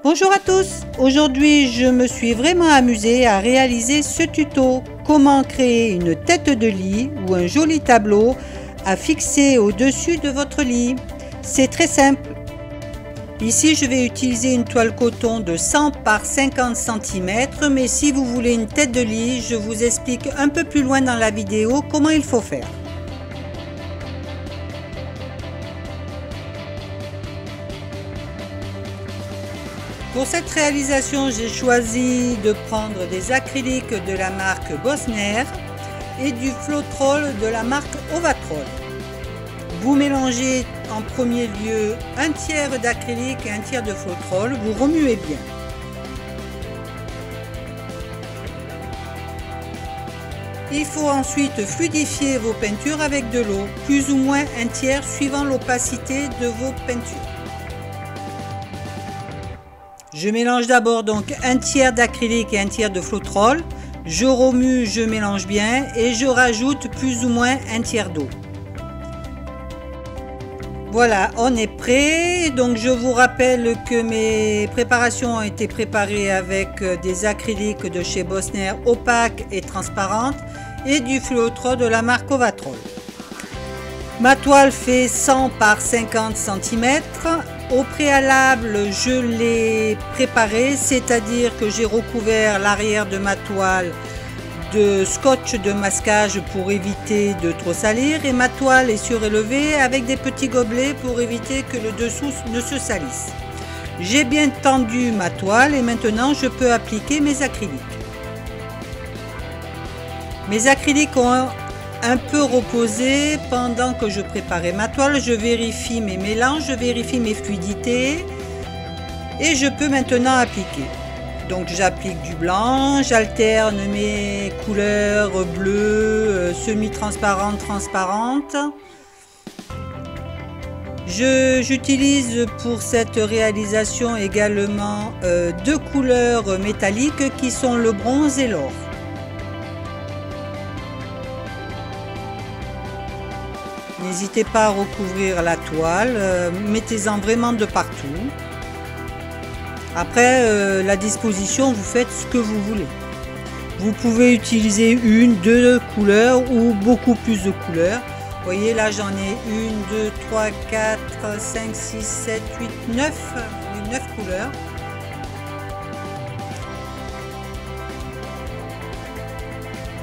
Bonjour à tous, aujourd'hui je me suis vraiment amusée à réaliser ce tuto. Comment créer une tête de lit ou un joli tableau à fixer au-dessus de votre lit. C'est très simple. Ici je vais utiliser une toile coton de 100 par 50 cm, mais si vous voulez une tête de lit, je vous explique un peu plus loin dans la vidéo comment il faut faire. Pour cette réalisation, j'ai choisi de prendre des acryliques de la marque Bosner et du Floetrol de la marque Ovatrol. Vous mélangez en premier lieu un tiers d'acrylique et un tiers de Floetrol, vous remuez bien. Il faut ensuite fluidifier vos peintures avec de l'eau, plus ou moins un tiers suivant l'opacité de vos peintures. Je mélange d'abord donc un tiers d'acrylique et un tiers de Floetrol. Je remue, je mélange bien et je rajoute plus ou moins un tiers d'eau. Voilà, on est prêt. Donc je vous rappelle que mes préparations ont été préparées avec des acryliques de chez Bosner opaques et transparentes et du Floetrol de la marque Ovatrol. Ma toile fait 100 par 50 cm. Au préalable, je l'ai préparée, c'est-à-dire que j'ai recouvert l'arrière de ma toile de scotch de masquage pour éviter de trop salir, et ma toile est surélevée avec des petits gobelets pour éviter que le dessous ne se salisse. J'ai bien tendu ma toile et maintenant je peux appliquer mes acryliques. Mes acryliques ont un peu reposé pendant que je préparais ma toile. Je vérifie mes mélanges, je vérifie mes fluidités et je peux maintenant appliquer. Donc j'applique du blanc, j'alterne mes couleurs bleues, semi-transparentes, transparentes. J'utilise pour cette réalisation également deux couleurs métalliques qui sont le bronze et l'or. N'hésitez pas à recouvrir la toile, mettez-en vraiment de partout. Après, la disposition, vous faites ce que vous voulez. Vous pouvez utiliser une, deux couleurs ou beaucoup plus de couleurs. Vous voyez, là j'en ai 1, 2, 3, 4, 5, 6, 7, 8, 9, 9 couleurs.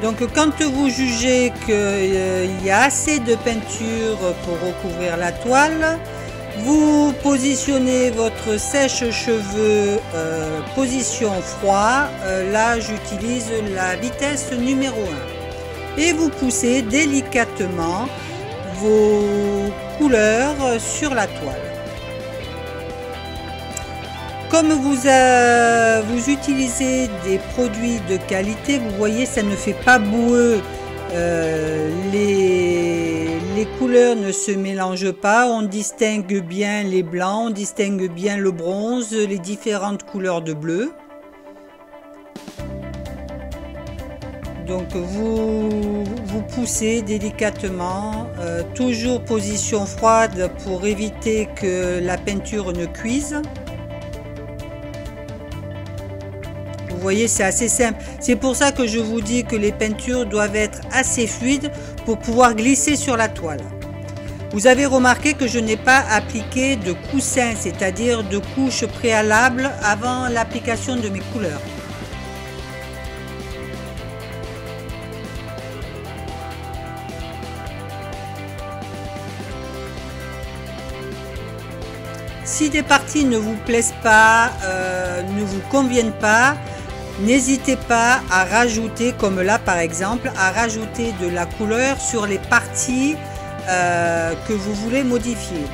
Donc quand vous jugez qu'il y a assez de peinture pour recouvrir la toile, vous positionnez votre sèche-cheveux position froid. Là j'utilise la vitesse numéro 1. Et vous poussez délicatement vos couleurs sur la toile. Comme vous utilisez des produits de qualité, vous voyez, ça ne fait pas boueux, les couleurs ne se mélangent pas, on distingue bien les blancs, on distingue bien le bronze, les différentes couleurs de bleu. Donc vous poussez délicatement, toujours position froide pour éviter que la peinture ne cuise. Vous voyez, c'est assez simple. C'est pour ça que je vous dis que les peintures doivent être assez fluides pour pouvoir glisser sur la toile. Vous avez remarqué que je n'ai pas appliqué de coussin, c'est-à-dire de couche préalable avant l'application de mes couleurs. Si des parties ne vous plaisent pas, ne vous conviennent pas, n'hésitez pas à rajouter, comme là par exemple, à rajouter de la couleur sur les parties que vous voulez modifier.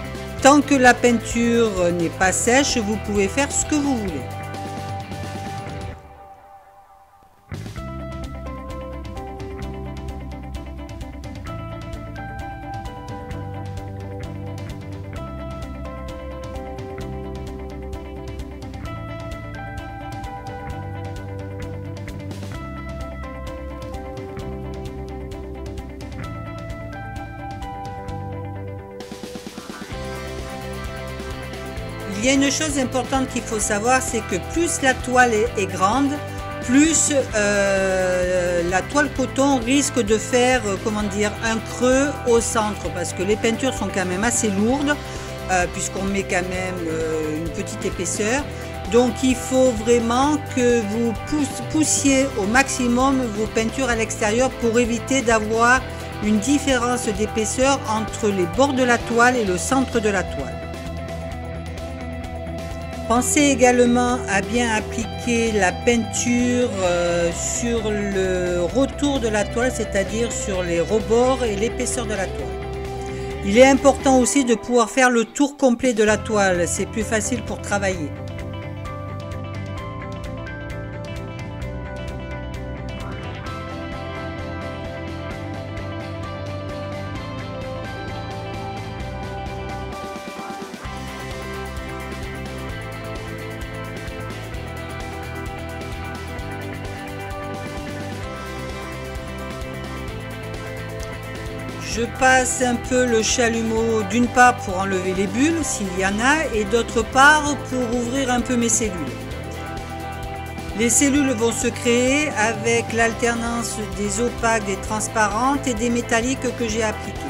Tant que la peinture n'est pas sèche, vous pouvez faire ce que vous voulez. Il y a une chose importante qu'il faut savoir, c'est que plus la toile est grande, plus la toile coton risque de faire, comment dire, un creux au centre, parce que les peintures sont quand même assez lourdes, puisqu'on met quand même une petite épaisseur. Donc il faut vraiment que vous poussiez au maximum vos peintures à l'extérieur pour éviter d'avoir une différence d'épaisseur entre les bords de la toile et le centre de la toile. Pensez également à bien appliquer la peinture sur le retour de la toile, c'est-à-dire sur les rebords et l'épaisseur de la toile. Il est important aussi de pouvoir faire le tour complet de la toile, c'est plus facile pour travailler. Je passe un peu le chalumeau d'une part pour enlever les bulles s'il y en a et d'autre part pour ouvrir un peu mes cellules. Les cellules vont se créer avec l'alternance des opaques, des transparentes et des métalliques que j'ai appliquées.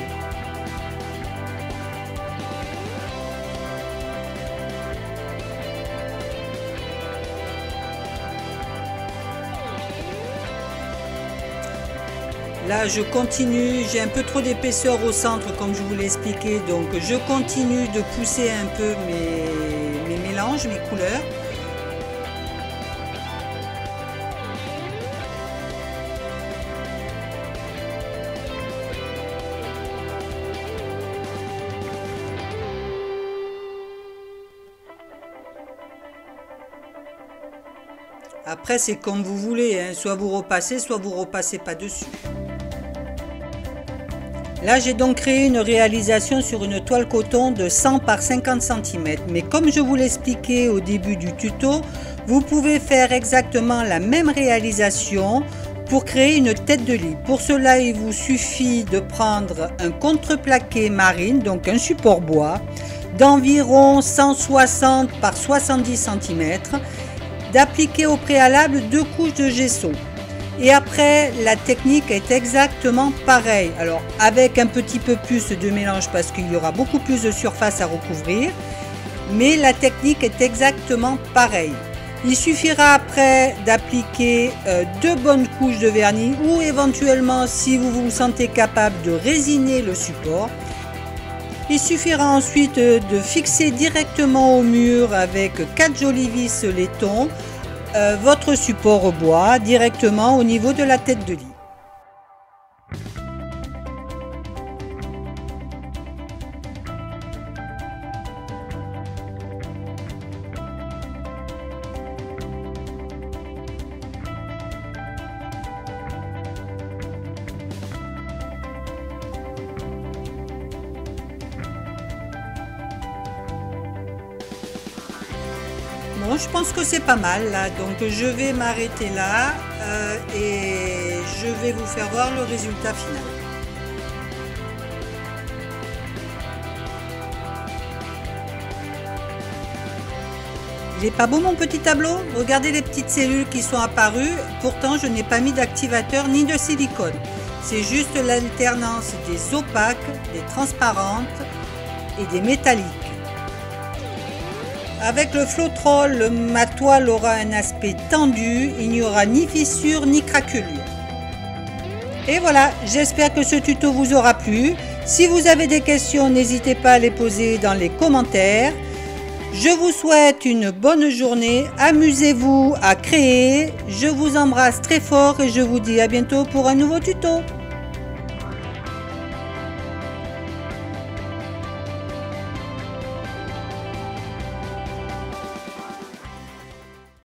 Là, je continue, j'ai un peu trop d'épaisseur au centre comme je vous l'ai expliqué, donc je continue de pousser un peu mes mélanges, mes couleurs. Après, c'est comme vous voulez, hein. Soit vous repassez pas dessus. Là, j'ai donc créé une réalisation sur une toile coton de 100 par 50 cm. Mais comme je vous l'expliquais au début du tuto, vous pouvez faire exactement la même réalisation pour créer une tête de lit. Pour cela, il vous suffit de prendre un contreplaqué marine, donc un support bois, d'environ 160 par 70 cm, d'appliquer au préalable 2 couches de gesso. Et après, la technique est exactement pareille. Alors, avec un petit peu plus de mélange parce qu'il y aura beaucoup plus de surface à recouvrir. Mais la technique est exactement pareille. Il suffira après d'appliquer 2 bonnes couches de vernis ou éventuellement, si vous vous sentez capable, de résiner le support. Il suffira ensuite de fixer directement au mur avec 4 jolies vis laiton votre support bois directement au niveau de la tête de lit. Bon, je pense que c'est pas mal là, donc je vais m'arrêter là et je vais vous faire voir le résultat final. Il est pas beau mon petit tableau? Regardez les petites cellules qui sont apparues, pourtant je n'ai pas mis d'activateur ni de silicone. C'est juste l'alternance des opaques, des transparentes et des métalliques. Avec le Floetrol, ma toile aura un aspect tendu, il n'y aura ni fissure ni craquelure. Et voilà, j'espère que ce tuto vous aura plu. Si vous avez des questions, n'hésitez pas à les poser dans les commentaires. Je vous souhaite une bonne journée, amusez-vous à créer. Je vous embrasse très fort et je vous dis à bientôt pour un nouveau tuto.